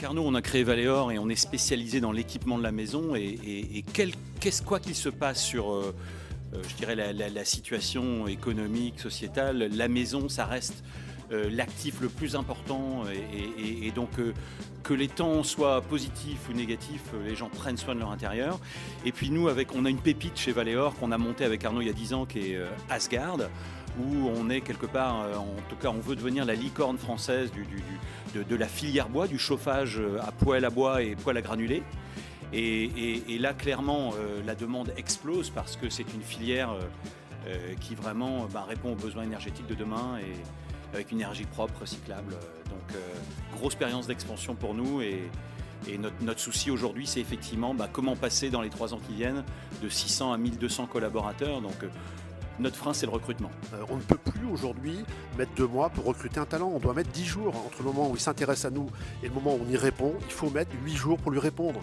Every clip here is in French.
Avec Arnaud, on a créé Valéor et on est spécialisé dans l'équipement de la maison. Quoi qu'il se passe sur je dirais la situation économique, sociétale, la maison, ça reste l'actif le plus important. Et donc, que les temps soient positifs ou négatifs, les gens prennent soin de leur intérieur. Et puis nous, on a une pépite chez Valéor qu'on a montée avec Arnaud il y a 10 ans, qui est Asgard, où on est quelque part, en tout cas on veut devenir la licorne française de la filière bois, du chauffage à poêle à bois et poêle à granulés. Et là clairement la demande explose parce que c'est une filière qui vraiment répond aux besoins énergétiques de demain et avec une énergie propre, recyclable. Donc grosse expérience d'expansion pour nous et notre souci aujourd'hui, c'est effectivement comment passer dans les 3 ans qui viennent de 600 à 1200 collaborateurs. Donc notre frein, c'est le recrutement. On ne peut plus aujourd'hui mettre 2 mois pour recruter un talent. On doit mettre 10 jours entre le moment où il s'intéresse à nous et le moment où on y répond. Il faut mettre 8 jours pour lui répondre.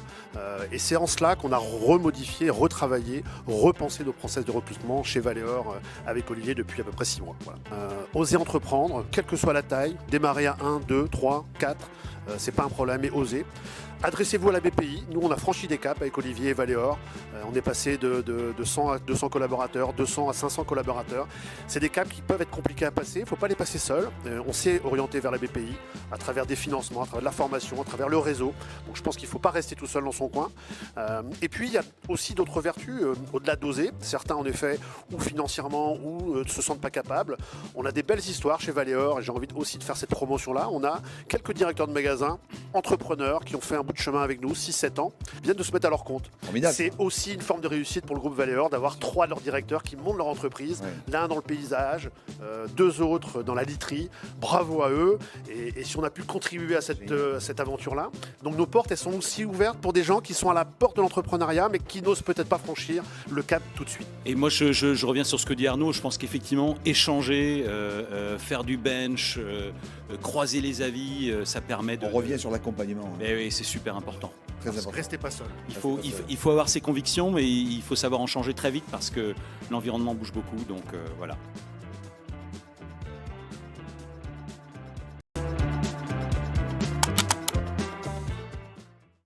Et c'est en cela qu'on a remodifié, retravaillé, repensé nos process de recrutement chez Valéor avec Olivier depuis à peu près 6 mois. Voilà. Oser entreprendre, quelle que soit la taille, démarrer à 1, 2, 3, 4, c'est pas un problème, mais oser. Adressez-vous à la BPI. Nous, on a franchi des caps avec Olivier et Valéor. On est passé de 100 à 200 collaborateurs, 200 à 500 collaborateurs. C'est des caps qui peuvent être compliqués à passer. Il ne faut pas les passer seuls. On s'est orienté vers la BPI à travers des financements, à travers de la formation, à travers le réseau. Donc je pense qu'il ne faut pas rester tout seul dans son coin. Et puis, il y a aussi d'autres vertus au-delà d'oser. Certains, en effet, ou financièrement, ou ne se sentent pas capables. On a des belles histoires chez Valéor et j'ai envie aussi de faire cette promotion-là. On a quelques directeurs de magasins, entrepreneurs qui ont fait un bout de chemin avec nous, 6-7 ans, viennent de se mettre à leur compte. Formidable. C'est aussi une forme de réussite pour le groupe Valéor d'avoir 3 de leurs directeurs qui montent leur entreprise, l'un dans le paysage, 2 autres dans la literie. Bravo à eux. Et si on a pu contribuer à cette aventure-là. Donc nos portes, elles sont aussi ouvertes pour des gens qui sont à la porte de l'entrepreneuriat, mais qui n'osent peut-être pas franchir le cap tout de suite. Et moi, je reviens sur ce que dit Arnaud. Je pense qu'effectivement, échanger, faire du bench, croiser les avis, ça permet de... On revient sur l'accompagnement. Mais oui, c'est super important. Très important. Restez pas seul. Il faut avoir ses convictions, mais il faut savoir en changer très vite parce que l'environnement bouge beaucoup. Donc voilà.